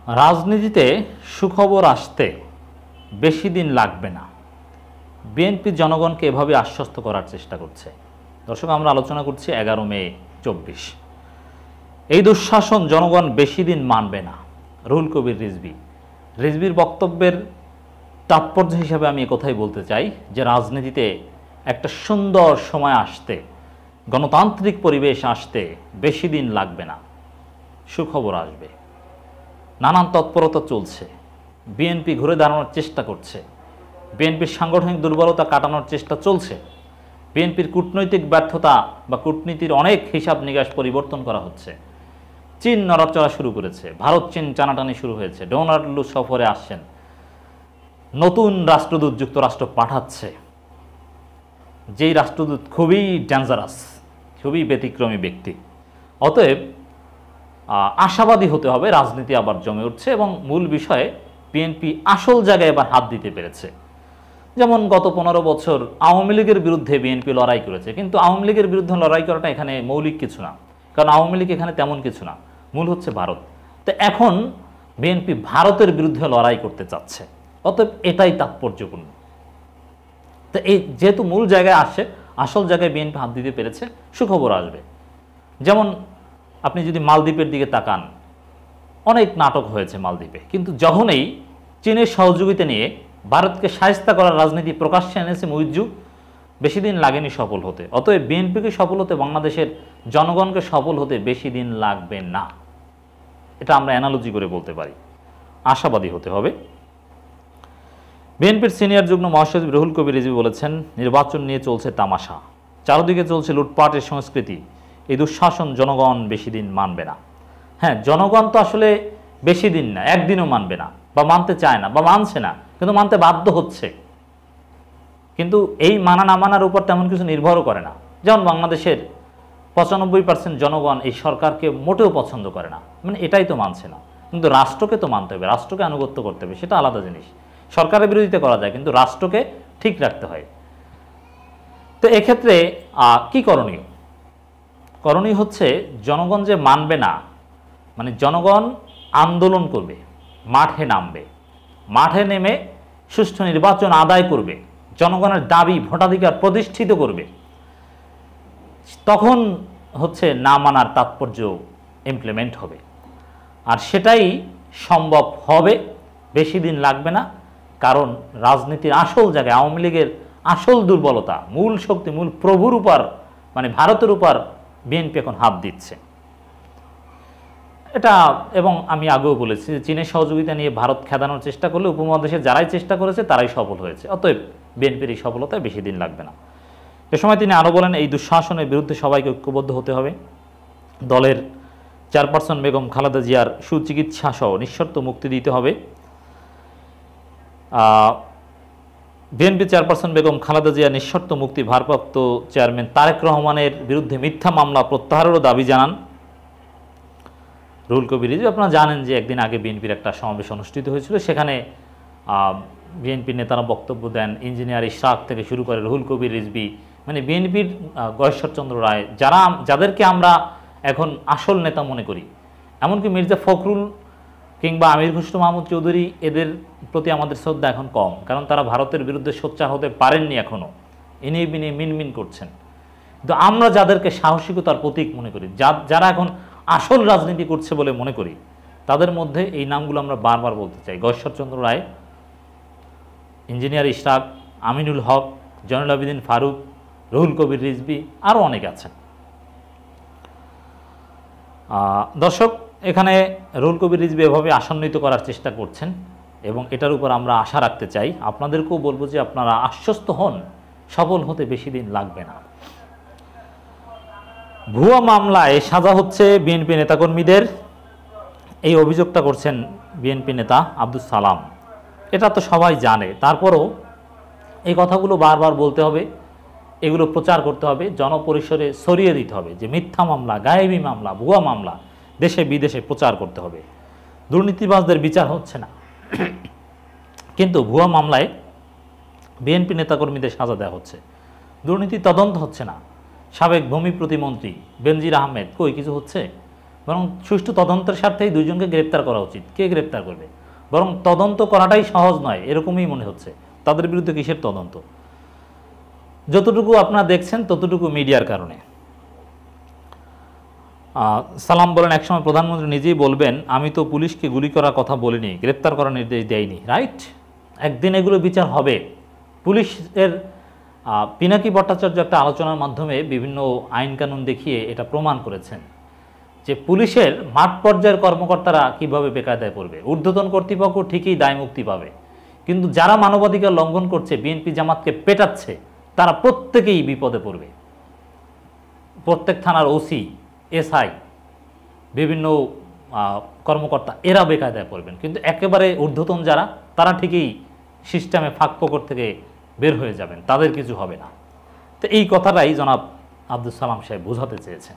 রাজনীতিতে সুখবর আসতে বেশি দিন লাগবে না, বিএনপি জনগণকে এভাবে আশ্বস্ত করার চেষ্টা করছে। দর্শক, আমরা আলোচনা করছি 11 মে 24। এই দুঃশাসন জনগণ বেশি দিন মানবে না। রুহুল কবির রিজভির বক্তব্যের তাৎপর্য হিসাবে আমি কথাই বলতে চাই যে রাজনীতিতে একটা সুন্দর সময় আসতে, গণতান্ত্রিক পরিবেশ আসতে বেশি দিন লাগবে না, সুখবর আসবে। নানান তৎপরতা চলছে, বিএনপি ঘুরে দাঁড়ানোর চেষ্টা করছে, বিএনপির সাংগঠনিক দুর্বলতা কাটানোর চেষ্টা চলছে, বিএনপির কূটনৈতিক ব্যর্থতা বা কূটনীতির অনেক হিসাব নিকাশ পরিবর্তন করা হচ্ছে। চীন নড়াচড়া শুরু করেছে, ভারত চীন টানাটানি শুরু হয়েছে, ডোনাল্ড ট্রাম্প সফরে আসছেন, নতুন রাষ্ট্রদূত যুক্তরাষ্ট্র পাঠাচ্ছে, যেই রাষ্ট্রদূত খুবই ডেঞ্জারাস, খুবই ব্যতিক্রমী ব্যক্তি। অতএব আশাবাদী হতে হবে, রাজনীতি আবার জমে উঠছে এবং মূল বিষয়ে বিএনপি আসল জায়গায় এবার হাত দিতে পেরেছে। যেমন গত 15 বছর আওয়ামী লীগের বিরুদ্ধে বিএনপি লড়াই করেছে, কিন্তু আওয়ামী লীগের বিরুদ্ধে লড়াই করাটা এখানে মৌলিক কিছু না, কারণ আওয়ামী লীগ এখানে তেমন কিছু না, মূল হচ্ছে ভারত। তো এখন বিএনপি ভারতের বিরুদ্ধে লড়াই করতে চাচ্ছে, অতএব এটাই তাৎপর্যপূর্ণ। তো এই যেহেতু মূল জায়গায় আসে, আসল জায়গায় বিএনপি হাত দিতে পেরেছে, সুখবর আসবে। যেমন আপনি যদি মালদ্বীপের দিকে তাকান, অনেক নাটক হয়েছে মালদ্বীপে, কিন্তু যখনই চীনের সহযোগিতা নিয়ে ভারতকে শায়েস্তা করার রাজনীতি প্রকাশ্যে এনেছে মুইজ্জু, বেশি দিন লাগেনি সফল হতে। অতএব বিএনপিকে সফল হতে, বাংলাদেশের জনগণকে সফল হতে বেশি দিন লাগবে না, এটা আমরা অ্যানালজি করে বলতে পারি। আশাবাদী হতে হবে। বিএনপির সিনিয়র যুগ্ম মহাসচিব রুহুল কবির রিজভী বলেছেন, নির্বাচন নিয়ে চলছে তামাশা, চারদিকে চলছে লুটপাটের সংস্কৃতি, এই দুঃশাসন জনগণ বেশি দিন মানবে না। হ্যাঁ, জনগণ তো আসলে বেশি দিন না, একদিনও মানবে না, বা মানতে চায় না, বা মানছে না, কিন্তু মানতে বাধ্য হচ্ছে। কিন্তু এই মানা না মানার উপর তেমন কিছু নির্ভরও করে না। যেমন বাংলাদেশের 95% জনগণ এই সরকারকে মোটেও পছন্দ করে না, মানে এটাই তো মানছে না। কিন্তু রাষ্ট্রকে তো মানতে হবে, রাষ্ট্রকে আনুগত্য করতে হবে, সেটা আলাদা জিনিস। সরকারের বিরোধিতা করা যায়, কিন্তু রাষ্ট্রকে ঠিক রাখতে হয়। তো এক্ষেত্রে কি করণীয়? করণীয় হচ্ছে, জনগণ যে মানবে না, মানে জনগণ আন্দোলন করবে, মাঠে নামবে, মাঠে নেমে সুষ্ঠু নির্বাচন আদায় করবে, জনগণের দাবি ভোটাধিকার প্রতিষ্ঠিত করবে, তখন হচ্ছে না মানার তাৎপর্য ইমপ্লিমেন্ট হবে। আর সেটাই সম্ভব হবে, বেশি দিন লাগবে না। কারণ রাজনীতির আসল জায়গায় আওয়ামী লীগের আসল দুর্বলতা, মূল শক্তি, মূল প্রভুর উপর, মানে ভারতের উপর বিএনপি এখন হাত দিচ্ছে এটা। এবং আমি আগেও বলেছি যে চীনের সহযোগিতা নিয়ে ভারত খেদানোর চেষ্টা করলে উপমহাদেশে যারাই চেষ্টা করেছে তারাই সফল হয়েছে। অতএব বিএনপির এই সফলতায় বেশি দিন লাগবে না। এ সময় তিনি আরও বলেন, এই দুঃশাসনের বিরুদ্ধে সবাইকে ঐক্যবদ্ধ হতে হবে। দলের চেয়ারপারসন বেগম খালেদা জিয়ার সুচিকিৎসা সহ নিঃশর্ত মুক্তি দিতে হবে। বিএনপি চেয়ারপারসন বেগম খালেদা জিয়া নিঃশর্ত মুক্তি, ভারপ্রাপ্ত চেয়ারম্যান তারেক রহমানের বিরুদ্ধে মিথ্যা মামলা প্রত্যাহারেরও দাবি জানান রুহুল কবির রিজভী। আপনারা জানেন যে একদিন আগে বিএনপির একটা সমাবেশ অনুষ্ঠিত হয়েছিল, সেখানে বিএনপির নেতারা বক্তব্য দেন, ইঞ্জিনিয়ার ইশরাক থেকে শুরু করে রুহুল কবির রিজভী, মানে বিএনপির গয়েশ্বরচন্দ্র রায়, যাদেরকে আমরা এখন আসল নেতা মনে করি, এমনকি মির্জা ফখরুল কিংবা আমির খসরু মাহমুদ চৌধুরী, এদের প্রতি আমাদের শ্রদ্ধা এখন কম, কারণ তারা ভারতের বিরুদ্ধে সোচ্চার হতে পারেননি এখনও, এনিয়ে বিনিয়ে মিনমিন করছেন। কিন্তু আমরা যাদেরকে সাহসিকতার প্রতীক মনে করি, যারা এখন আসল রাজনীতি করছে বলে মনে করি, তাদের মধ্যে এই নামগুলো আমরা বারবার বলতে চাই। গয়েশ্বরচন্দ্র রায়, ইঞ্জিনিয়ার ইশরাক, আমিনুল হক, জয়নুল আবেদিন ফারুক, রুহুল কবির রিজভী, আরও অনেক আছেন। দর্শক, এখানে রুহুল কবির রিজভী এভাবে আশান্বিত করার চেষ্টা করছেন এবং এটার উপর আমরা আশা রাখতে চাই। আপনাদেরকেও বলবো যে আপনারা আশ্বস্ত হন, সফল হতে বেশি দিন লাগবে না। ভুয়া মামলায় সাজা হচ্ছে বিএনপি নেতাকর্মীদের, এই অভিযোগটা করছেন বিএনপি নেতা আব্দুল সালাম। এটা তো সবাই জানে, তারপরও এই কথাগুলো বারবার বলতে হবে, এগুলো প্রচার করতে হবে, জনপরিসরে ছড়িয়ে দিতে হবে যে মিথ্যা মামলা, গায়েবী মামলা, ভুয়া মামলা দেশে বিদেশে প্রচার করতে হবে। দুর্নীতিবাজদের বিচার হচ্ছে না, কিন্তু ভুয়া মামলায় বিএনপি নেতাকর্মীদের সাজা দেওয়া হচ্ছে, দুর্নীতি তদন্ত হচ্ছে না। সাবেক ভূমি প্রতিমন্ত্রী বেনজির আহমেদ, কই কিছু হচ্ছে? বরং সুষ্ঠু তদন্তের স্বার্থেই দুইজনকে গ্রেপ্তার করা উচিত। কে গ্রেপ্তার করবে? বরং তদন্ত করাটাই সহজ নয় এরকমই মনে হচ্ছে। তাদের বিরুদ্ধে কিসের তদন্ত? যতটুকু আপনারা দেখছেন ততটুকু মিডিয়ার কারণে। সালাম বলেন, একসময় প্রধানমন্ত্রী নিজেই বলবেন আমি তো পুলিশকে গুলি করার কথা বলিনি, গ্রেপ্তার করার নির্দেশ দেয়নি। রাইট, একদিন এগুলো বিচার হবে। পুলিশের পিনাকি ভট্টাচার্য একটা আলোচনার মাধ্যমে বিভিন্ন আইন কানুন দেখিয়ে এটা প্রমাণ করেছেন যে পুলিশের মাঠ পর্যায়ের কর্মকর্তারা কিভাবে বেকায়দায় পড়বে। ঊর্ধ্বতন কর্তৃপক্ষ ঠিকই দায় মুক্তি পাবে, কিন্তু যারা মানবাধিকার লঙ্ঘন করছে, বিএনপি জামাতকে পেটাচ্ছে, তারা প্রত্যেকেই বিপদে পড়বে। প্রত্যেক থানার ওসি, এসআই, বিভিন্ন কর্মকর্তা এরা বেকায়দায় পড়বেন, কিন্তু একেবারে ঊর্ধ্বতন যারা, তারা ঠিকই সিস্টেমে ফাঁক ফোকর থেকে বের হয়ে যাবেন, তাদের কিছু হবে না। তো এই কথাটাই জনাব আব্দুল সালাম সাহেব বোঝাতে চেয়েছেন।